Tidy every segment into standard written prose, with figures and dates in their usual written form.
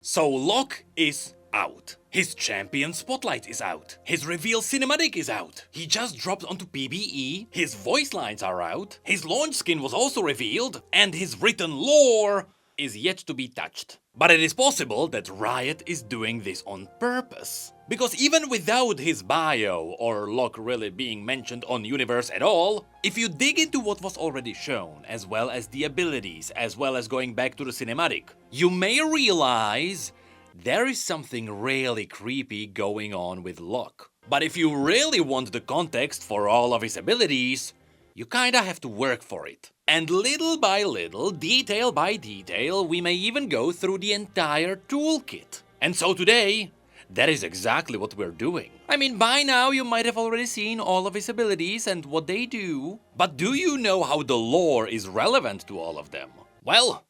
So Locke is out. His champion spotlight is out. His reveal cinematic is out. He just dropped onto PBE. His voice lines are out. His launch skin was also revealed. And his written lore is yet to be touched. But it is possible that Riot is doing this on purpose. Because even without his bio, or Locke really being mentioned on Universe at all, if you dig into what was already shown, as well as the abilities, as well as going back to the cinematic, you may realize there is something really creepy going on with Locke. But if you really want the context for all of his abilities, you kinda have to work for it. And little by little, detail by detail, we may even go through the entire toolkit. And so today, that is exactly what we're doing. I mean, by now you might have already seen all of his abilities and what they do. But do you know how the lore is relevant to all of them? Well,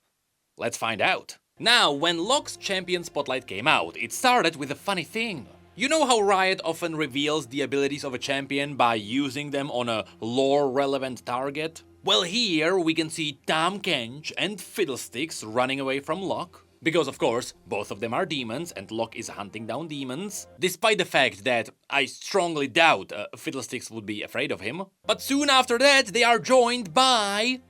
let's find out. Now, when Locke's champion spotlight came out, it started with a funny thing. You know how Riot often reveals the abilities of a champion by using them on a lore-relevant target? Well, here we can see Tahm Kench and Fiddlesticks running away from Locke. Because of course, both of them are demons and Locke is hunting down demons. Despite the fact that I strongly doubt Fiddlesticks would be afraid of him. But soon after that, they are joined by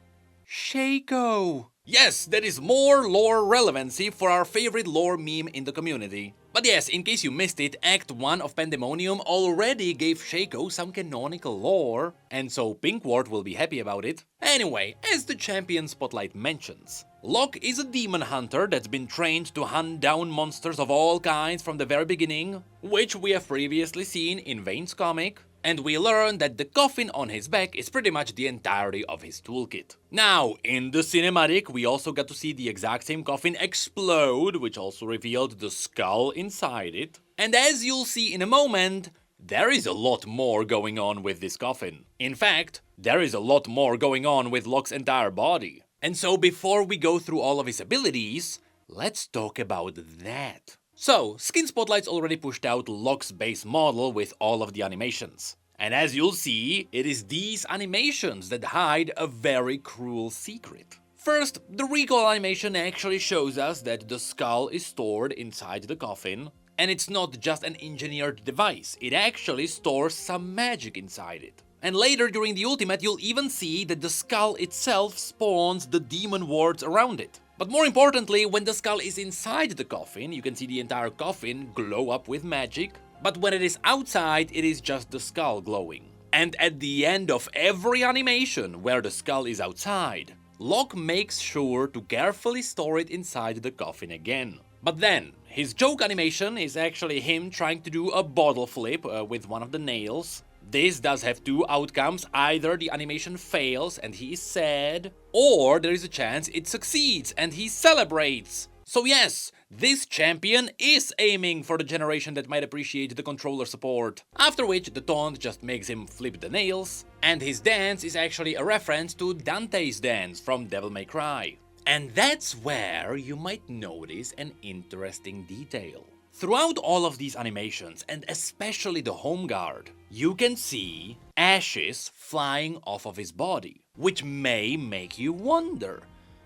Shaco. Yes, that is more lore relevancy for our favorite lore meme in the community. But yes, in case you missed it, Act 1 of Pandemonium already gave Shaco some canonical lore, and so Pinkward will be happy about it. Anyway, as the champion spotlight mentions, Locke is a demon hunter that's been trained to hunt down monsters of all kinds from the very beginning, which we have previously seen in Vayne's comic. And we learn that the coffin on his back is pretty much the entirety of his toolkit. Now, in the cinematic, we also got to see the exact same coffin explode, which also revealed the skull inside it. And as you'll see in a moment, there is a lot more going on with this coffin. In fact, there is a lot more going on with Locke's entire body. And so before we go through all of his abilities, let's talk about that. So, Skin Spotlight's already pushed out Locke's base model with all of the animations. And as you'll see, it is these animations that hide a very cruel secret. First, the recoil animation actually shows us that the skull is stored inside the coffin, and it's not just an engineered device, it actually stores some magic inside it. And later during the ultimate, you'll even see that the skull itself spawns the demon wards around it. But more importantly, when the skull is inside the coffin, you can see the entire coffin glow up with magic. But when it is outside, it is just the skull glowing. And at the end of every animation where the skull is outside, Locke makes sure to carefully store it inside the coffin again. But then, his joke animation is actually him trying to do a bottle flip with one of the nails. This does have two outcomes: either the animation fails and he is sad, or there is a chance it succeeds and he celebrates. So yes, this champion is aiming for the generation that might appreciate the controller support. After which the taunt just makes him flip the nails, and his dance is actually a reference to Dante's dance from Devil May Cry. And that's where you might notice an interesting detail. Throughout all of these animations, and especially the home guard, you can see ashes flying off of his body, which may make you wonder,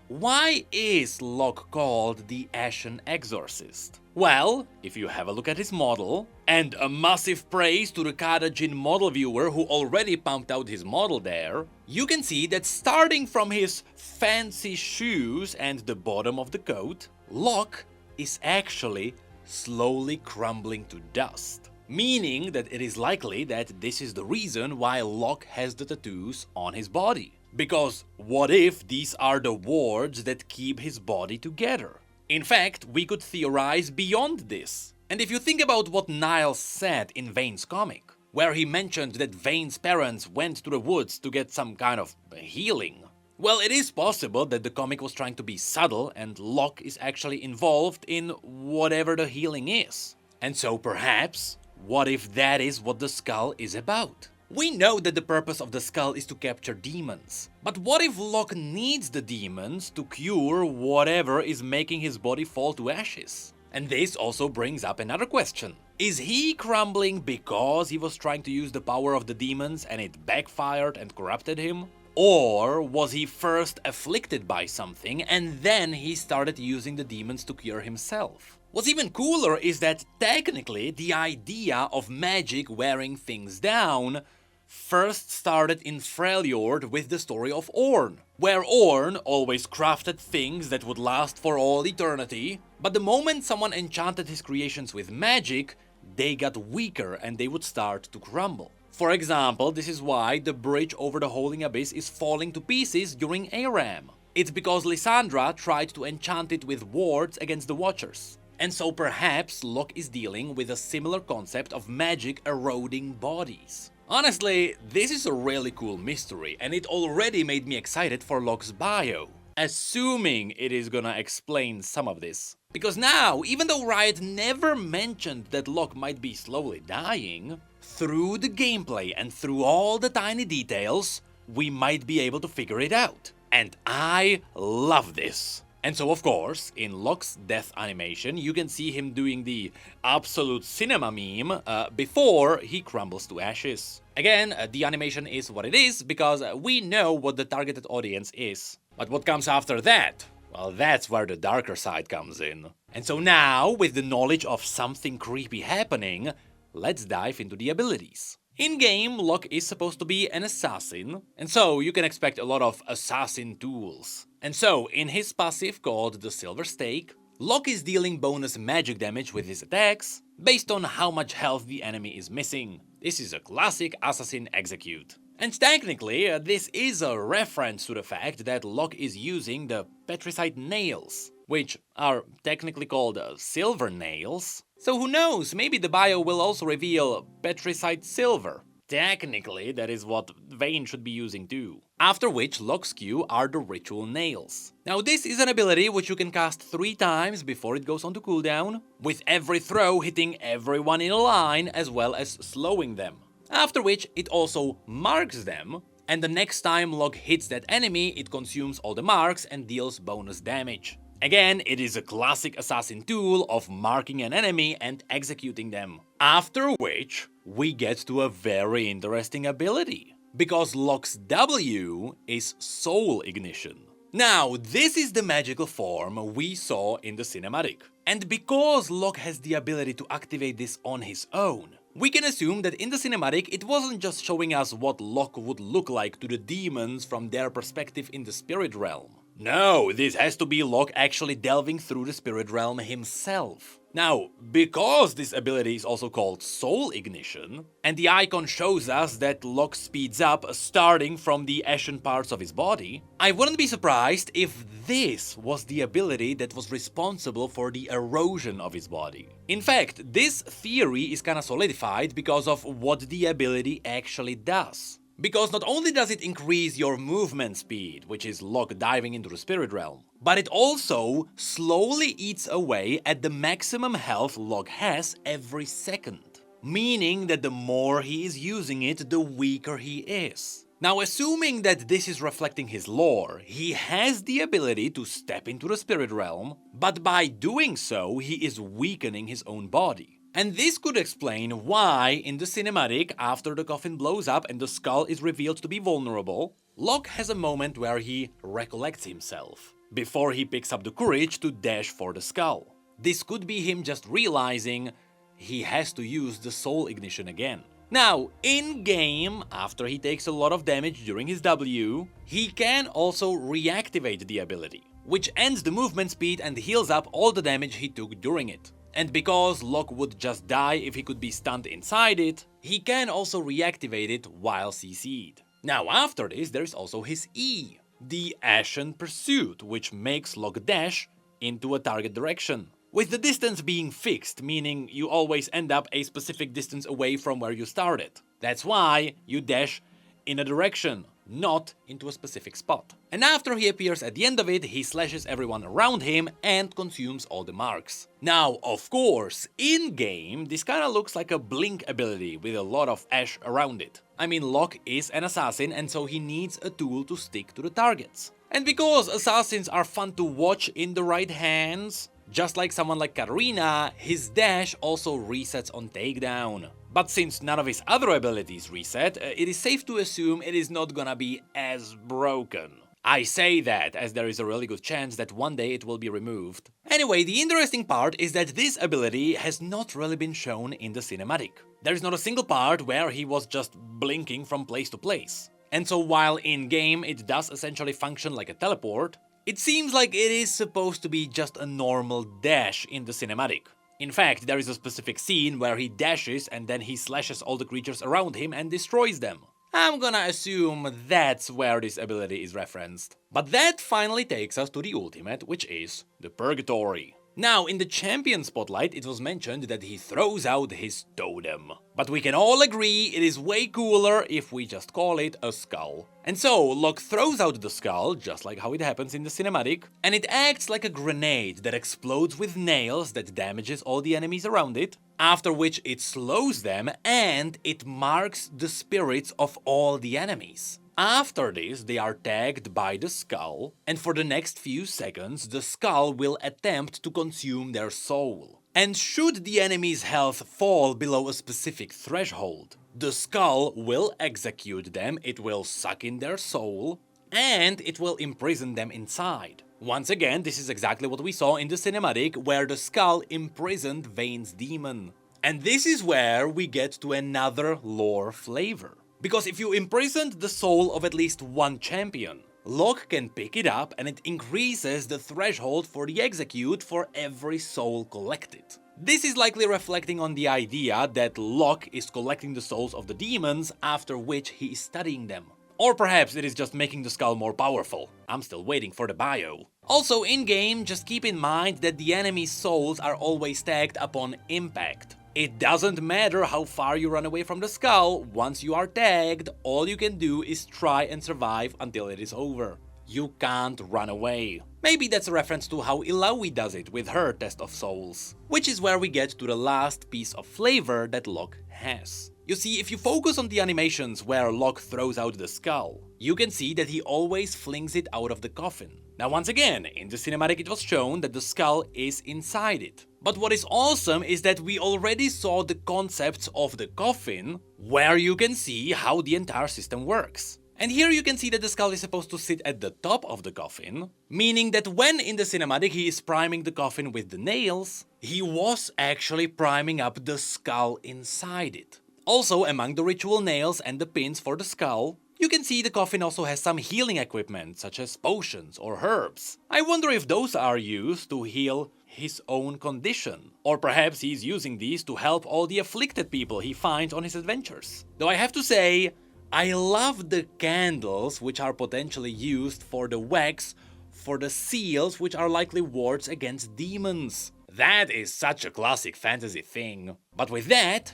why is Locke called the Ashen Exorcist? Well, if you have a look at his model, and a massive praise to the Kadajin model viewer who already pumped out his model there, you can see that starting from his fancy shoes and the bottom of the coat, Locke is actually slowly crumbling to dust. Meaning that it is likely that this is the reason why Locke has the tattoos on his body. Because what if these are the wards that keep his body together? In fact, we could theorize beyond this. And if you think about what Niles said in Vayne's comic, where he mentioned that Vayne's parents went to the woods to get some kind of healing, well, it is possible that the comic was trying to be subtle and Locke is actually involved in whatever the healing is. And so perhaps, what if that is what the skull is about? We know that the purpose of the skull is to capture demons. But what if Locke needs the demons to cure whatever is making his body fall to ashes? And this also brings up another question. Is he crumbling because he was trying to use the power of the demons and it backfired and corrupted him? Or was he first afflicted by something and then he started using the demons to cure himself? What's even cooler is that technically the idea of magic wearing things down first started in Freljord with the story of Ornn, where Ornn always crafted things that would last for all eternity, but the moment someone enchanted his creations with magic, they got weaker and they would start to crumble. For example, this is why the bridge over the Holding Abyss is falling to pieces during Aram. It's because Lysandra tried to enchant it with wards against the Watchers. And so perhaps Locke is dealing with a similar concept of magic eroding bodies. Honestly, this is a really cool mystery, and it already made me excited for Locke's bio. Assuming it is gonna explain some of this. Because now, even though Riot never mentioned that Locke might be slowly dying, through the gameplay and through all the tiny details, we might be able to figure it out. And I love this. And so of course, in Locke's death animation, you can see him doing the absolute cinema meme before he crumbles to ashes. Again, the animation is what it is because we know what the targeted audience is. But what comes after that? Well, that's where the darker side comes in. And so now, with the knowledge of something creepy happening, let's dive into the abilities. In-game, Locke is supposed to be an assassin, and so you can expect a lot of assassin tools. And so, in his passive called the Silver Stake, Locke is dealing bonus magic damage with his attacks, based on how much health the enemy is missing. This is a classic assassin execute. And technically, this is a reference to the fact that Locke is using the Petricite nails, which are technically called silver nails. So who knows, maybe the bio will also reveal Petricite silver. Technically, that is what Vayne should be using too. After which, Locke's Q are the ritual nails. Now this is an ability which you can cast 3 times before it goes onto cooldown, with every throw hitting everyone in a line as well as slowing them. After which, it also marks them, and the next time Locke hits that enemy, it consumes all the marks and deals bonus damage. Again, it is a classic assassin tool of marking an enemy and executing them. After which, we get to a very interesting ability, because Locke's W is Soul Ignition. Now, this is the magical form we saw in the cinematic. And because Locke has the ability to activate this on his own, we can assume that in the cinematic it wasn't just showing us what Locke would look like to the demons from their perspective in the spirit realm. No, this has to be Locke actually delving through the spirit realm himself. Now, because this ability is also called Soul Ignition, and the icon shows us that Locke speeds up starting from the ashen parts of his body, I wouldn't be surprised if this was the ability that was responsible for the erosion of his body. In fact, this theory is kinda solidified because of what the ability actually does. Because not only does it increase your movement speed, which is Locke diving into the spirit realm, but it also slowly eats away at the maximum health Locke has every second. Meaning that the more he is using it, the weaker he is. Now, assuming that this is reflecting his lore, he has the ability to step into the spirit realm, but by doing so, he is weakening his own body. And this could explain why, in the cinematic, after the coffin blows up and the skull is revealed to be vulnerable, Locke has a moment where he recollects himself, before he picks up the courage to dash for the skull. This could be him just realizing he has to use the Soul Ignition again. Now, in-game, after he takes a lot of damage during his W, he can also reactivate the ability, which ends the movement speed and heals up all the damage he took during it. And because Locke would just die if he could be stunned inside it, he can also reactivate it while CC'd. Now after this, there is also his E, the Ashen Pursuit, which makes Locke dash into a target direction, with the distance being fixed, meaning you always end up a specific distance away from where you started. That's why you dash in a direction, not into a specific spot. And after he appears at the end of it, he slashes everyone around him and consumes all the marks. Now, of course, in-game, this kinda looks like a blink ability with a lot of ash around it. I mean, Locke is an assassin and so he needs a tool to stick to the targets. And because assassins are fun to watch in the right hands, just like someone like Katarina, his dash also resets on takedown. But since none of his other abilities reset, it is safe to assume it is not gonna be as broken. I say that as there is a really good chance that one day it will be removed. Anyway, the interesting part is that this ability has not really been shown in the cinematic. There is not a single part where he was just blinking from place to place. And so while in-game it does essentially function like a teleport, it seems like it is supposed to be just a normal dash in the cinematic. In fact, there is a specific scene where he dashes and then he slashes all the creatures around him and destroys them. I'm gonna assume that's where this ability is referenced. But that finally takes us to the ultimate, which is the Purgatory. Now, in the champion spotlight, it was mentioned that he throws out his totem. But we can all agree it is way cooler if we just call it a skull. And so, Locke throws out the skull, just like how it happens in the cinematic, and it acts like a grenade that explodes with nails that damages all the enemies around it, after which it slows them and it marks the spirits of all the enemies. After this, they are tagged by the skull, and for the next few seconds, the skull will attempt to consume their soul. And should the enemy's health fall below a specific threshold, the skull will execute them, it will suck in their soul, and it will imprison them inside. Once again, this is exactly what we saw in the cinematic, where the skull imprisoned Vayne's demon. And this is where we get to another lore flavor. Because if you imprisoned the soul of at least one champion, Locke can pick it up and it increases the threshold for the execute for every soul collected. This is likely reflecting on the idea that Locke is collecting the souls of the demons, after which he is studying them. Or perhaps it is just making the skull more powerful. I'm still waiting for the bio. Also in-game, just keep in mind that the enemy's souls are always tagged upon impact. It doesn't matter how far you run away from the skull, once you are tagged, all you can do is try and survive until it is over. You can't run away. Maybe that's a reference to how Illaoi does it with her test of souls. Which is where we get to the last piece of flavor that Locke has. You see, if you focus on the animations where Locke throws out the skull, you can see that he always flings it out of the coffin. Now once again, in the cinematic it was shown that the skull is inside it. But what is awesome is that we already saw the concepts of the coffin, where you can see how the entire system works. And here you can see that the skull is supposed to sit at the top of the coffin, meaning that when in the cinematic he is priming the coffin with the nails, he was actually priming up the skull inside it. Also, among the ritual nails and the pins for the skull, you can see the coffin also has some healing equipment, such as potions or herbs. I wonder if those are used to heal his own condition. Or perhaps he's using these to help all the afflicted people he finds on his adventures. Though I have to say, I love the candles which are potentially used for the wax, for the seals which are likely wards against demons. That is such a classic fantasy thing. But with that,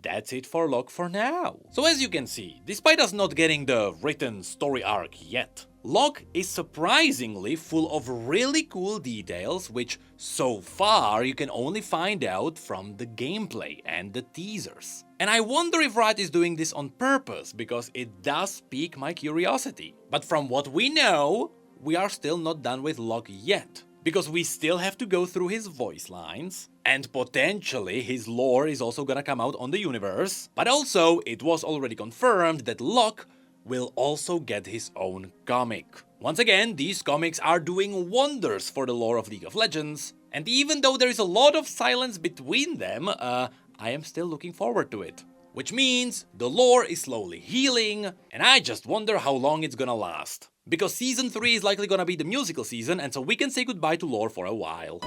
that's it for Locke for now. So as you can see, despite us not getting the written story arc yet, Locke is surprisingly full of really cool details which so far you can only find out from the gameplay and the teasers. And I wonder if Riot is doing this on purpose, because it does pique my curiosity. But from what we know, we are still not done with Locke yet. Because we still have to go through his voice lines, and potentially his lore is also gonna come out on the universe, but also it was already confirmed that Locke will also get his own comic. Once again, these comics are doing wonders for the lore of League of Legends, and even though there is a lot of silence between them, I am still looking forward to it. Which means the lore is slowly healing, and I just wonder how long it's gonna last. Because Season 3 is likely gonna be the musical season, and so we can say goodbye to lore for a while.